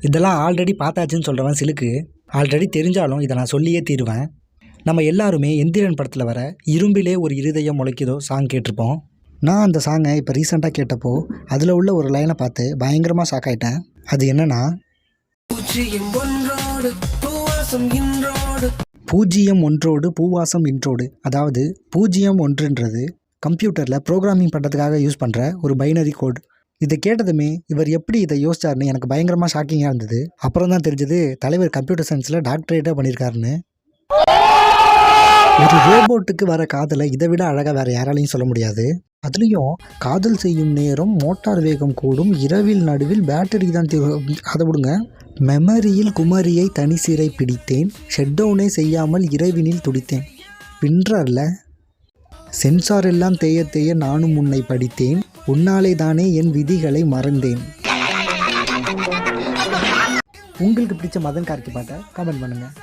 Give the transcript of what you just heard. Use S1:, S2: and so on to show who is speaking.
S1: இதெல்லாம் ஆல்ரெடி பார்த்தாச்சுன்னு சொல்கிறவன் சிலுக்கு. ஆல்ரெடி தெரிஞ்சாலும் இதை நான் சொல்லியே தீருவேன். நம்ம எல்லாருமே எந்திரன் படத்தில் வர இரும்பிலே ஒரு இருதயம் முளைக்குதோ சாங் கேட்டிருப்போம். நான் அந்த சாங்கை இப்போ ரீசெண்டாக கேட்டப்போ அதில் உள்ள ஒரு லைனை பார்த்து பயங்கரமாக ஷாக் ஆகிட்டேன். அது என்னன்னா, பூஜ்ஜியம் ஒன்றோடு பூவாசம் இன்றோடு. அதாவது 01ன்றது கம்ப்யூட்டரில் ப்ரோக்ராமிங் பண்ணுறதுக்காக யூஸ் பண்ணுற ஒரு பைனரி கோட். இதை கேட்டதுமே இவர் எப்படி இதை யோசிச்சாருன்னு எனக்கு பயங்கரமாக ஷாக்கிங்காக இருந்தது. அப்புறம் தான் தெரிஞ்சது தலைவர் கம்ப்யூட்டர் சயின்ஸில் டாக்டரேட்டாக பண்ணியிருக்காருன்னு. ஒரு ரோபோட்டுக்கு வர காதலை இதை விட அழகாக வேறு யாராலையும் சொல்ல முடியாது. அதுலேயும் காதல் செய்யும் நேரம் மோட்டார் வேகம் கூடும், இரவில் நடுவில் பேட்டரி தான் அதை விடுங்க. மெமரியில் குமரியை தனி சிறை பிடித்தேன், ஷெட்டவுனே செய்யாமல் இரவினில் துடித்தேன். பின்றார்ல சென்சார் எல்லாம் தேய தேய நானும் உன்னை படித்தேன், உன்னாலே தானே என் விதிகளை மறந்தேன். உங்களுக்கு பிடிச்ச மதன் கார்கி பாட்டை கமெண்ட் பண்ணுங்கள்.